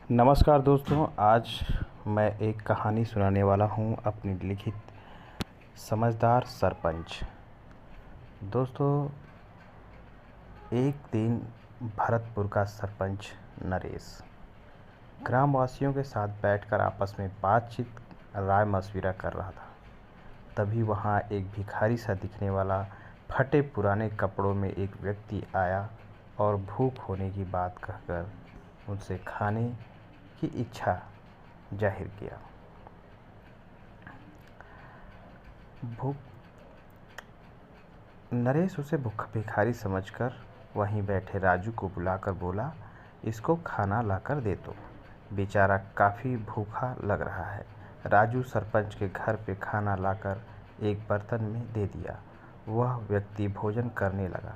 नमस्कार दोस्तों, आज मैं एक कहानी सुनाने वाला हूँ अपनी लिखित समझदार सरपंच। दोस्तों, एक दिन भरतपुर का सरपंच नरेश ग्रामवासियों के साथ बैठकर आपस में बातचीत राय मशविरा कर रहा था। तभी वहाँ एक भिखारी सा दिखने वाला फटे पुराने कपड़ों में एक व्यक्ति आया और भूख होने की बात कहकर उनसे खाने की इच्छा जाहिर किया। भूख नरेश उसे भिखारी समझकर वहीं बैठे राजू को बुलाकर बोला, इसको खाना लाकर दे दो, बेचारा काफ़ी भूखा लग रहा है। राजू सरपंच के घर पे खाना लाकर एक बर्तन में दे दिया। वह व्यक्ति भोजन करने लगा।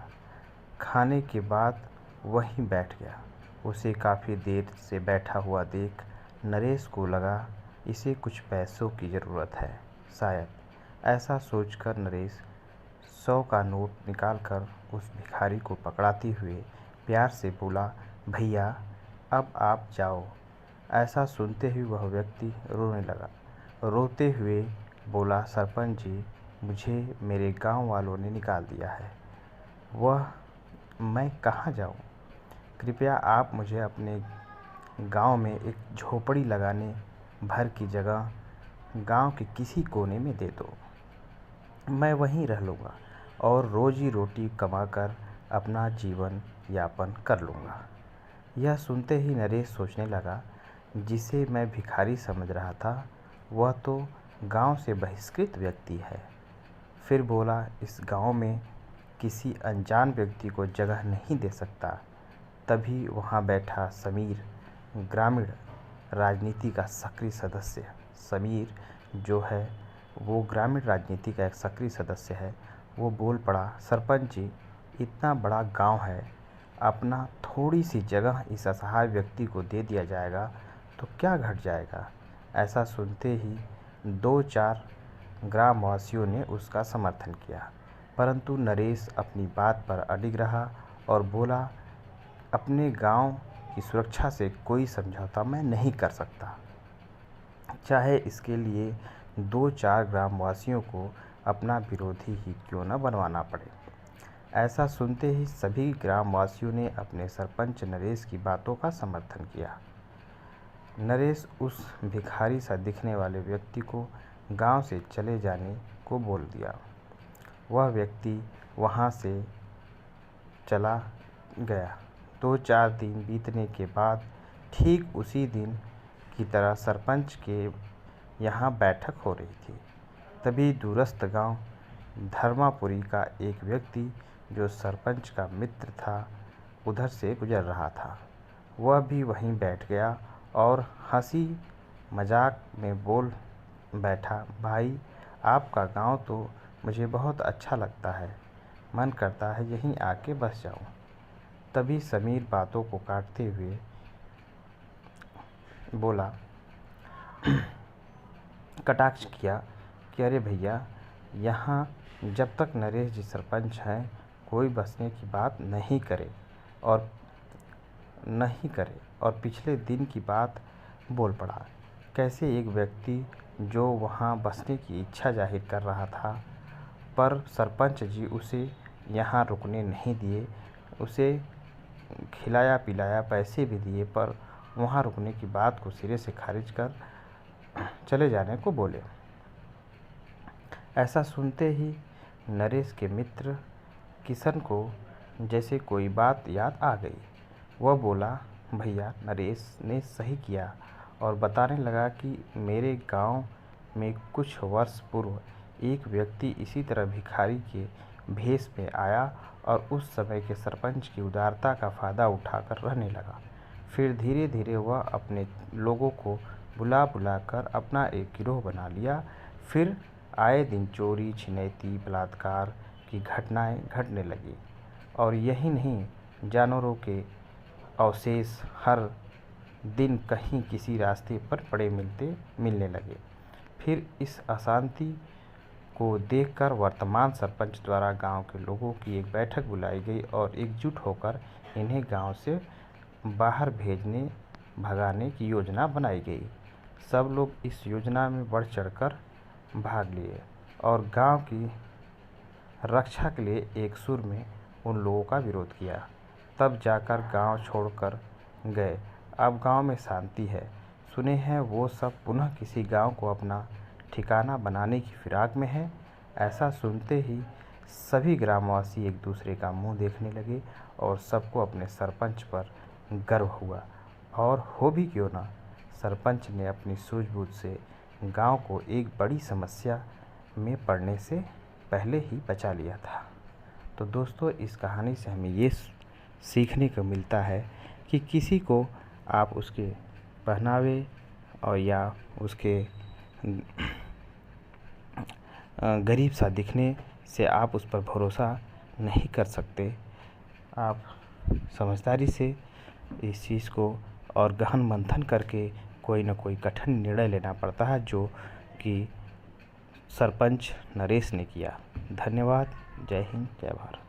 खाने के बाद वहीं बैठ गया। उसे काफ़ी देर से बैठा हुआ देख नरेश को लगा इसे कुछ पैसों की ज़रूरत है। शायद ऐसा सोचकर नरेश 100 का नोट निकालकर उस भिखारी को पकड़ाते हुए प्यार से बोला, भैया अब आप जाओ। ऐसा सुनते ही वह व्यक्ति रोने लगा। रोते हुए बोला, सरपंच जी, मुझे मेरे गांव वालों ने निकाल दिया है। मैं कहाँ जाऊँ? कृपया आप मुझे अपने गांव में एक झोपड़ी लगाने भर की जगह गांव के किसी कोने में दे दो। मैं वहीं रह लूँगा और रोजी रोटी कमाकर अपना जीवन यापन कर लूँगा। यह सुनते ही नरेश सोचने लगा, जिसे मैं भिखारी समझ रहा था वह तो गांव से बहिष्कृत व्यक्ति है। फिर बोला, इस गांव में किसी अनजान व्यक्ति को जगह नहीं दे सकता। तभी वहाँ बैठा समीर, ग्रामीण राजनीति का सक्रिय सदस्य। समीर जो है वो ग्रामीण राजनीति का एक सक्रिय सदस्य है। वो बोल पड़ा, सरपंच जी, इतना बड़ा गांव है, अपना थोड़ी सी जगह इस असहाय व्यक्ति को दे दिया जाएगा तो क्या घट जाएगा। ऐसा सुनते ही 2-4 ग्रामवासियों ने उसका समर्थन किया, परंतु नरेश अपनी बात पर अडिग रहा और बोला, अपने गांव की सुरक्षा से कोई समझौता मैं नहीं कर सकता, चाहे इसके लिए 2-4 ग्रामवासियों को अपना विरोधी ही क्यों न बनवाना पड़े। ऐसा सुनते ही सभी ग्रामवासियों ने अपने सरपंच नरेश की बातों का समर्थन किया। नरेश उस भिखारी सा दिखने वाले व्यक्ति को गांव से चले जाने को बोल दिया। वह व्यक्ति वहां से चला गया। 2-4 दिन बीतने के बाद ठीक उसी दिन की तरह सरपंच के यहाँ बैठक हो रही थी। तभी दूरस्थ गांव धर्मापुरी का एक व्यक्ति जो सरपंच का मित्र था उधर से गुजर रहा था। वह भी वहीं बैठ गया और हंसी मजाक में बोल बैठा, भाई आपका गांव तो मुझे बहुत अच्छा लगता है, मन करता है यहीं आके बस जाऊं। तभी समीर बातों को काटते हुए बोला, कटाक्ष किया कि अरे भैया, यहाँ जब तक नरेश जी सरपंच हैं कोई बसने की बात नहीं करे और पिछले दिन की बात बोल पड़ा। कैसे एक व्यक्ति जो वहाँ बसने की इच्छा जाहिर कर रहा था, पर सरपंच जी उसे यहाँ रुकने नहीं दिए, उसे खिलाया पिलाया, पैसे भी दिए, पर वहाँ रुकने की बात को सिरे से खारिज कर चले जाने को बोले। ऐसा सुनते ही नरेश के मित्र किशन को जैसे कोई बात याद आ गई। वह बोला, भैया नरेश ने सही किया, और बताने लगा कि मेरे गांव में कुछ वर्ष पूर्व एक व्यक्ति इसी तरह भिखारी के भेष में आया और उस समय के सरपंच की उदारता का फ़ायदा उठाकर रहने लगा। फिर धीरे धीरे वह अपने लोगों को बुला बुला कर अपना एक गिरोह बना लिया। फिर आए दिन चोरी छिनैती बलात्कार की घटनाएं घटने लगी, और यही नहीं, जानवरों के अवशेष हर दिन कहीं किसी रास्ते पर पड़े मिलने लगे। फिर इस अशांति को देखकर वर्तमान सरपंच द्वारा गांव के लोगों की एक बैठक बुलाई गई और एकजुट होकर इन्हें गांव से बाहर भेजने भगाने की योजना बनाई गई। सब लोग इस योजना में बढ़ चढ़कर भाग लिए और गांव की रक्षा के लिए एक सुर में उन लोगों का विरोध किया। तब जाकर गांव छोड़कर गए। अब गांव में शांति है। सुने हैं वो सब पुनः किसी गांव को अपना ठिकाना बनाने की फिराक में है। ऐसा सुनते ही सभी ग्रामवासी एक दूसरे का मुंह देखने लगे और सबको अपने सरपंच पर गर्व हुआ। और हो भी क्यों ना, सरपंच ने अपनी सूझबूझ से गांव को एक बड़ी समस्या में पड़ने से पहले ही बचा लिया था। तो दोस्तों, इस कहानी से हमें ये सीखने को मिलता है कि किसी को आप उसके पहनावे और या उसके गरीब सा दिखने से आप उस पर भरोसा नहीं कर सकते। आप समझदारी से इस चीज़ को और गहन मंथन करके कोई न कोई कठिन निर्णय लेना पड़ता है, जो कि सरपंच नरेश ने किया। धन्यवाद। जय हिंद, जय भारत।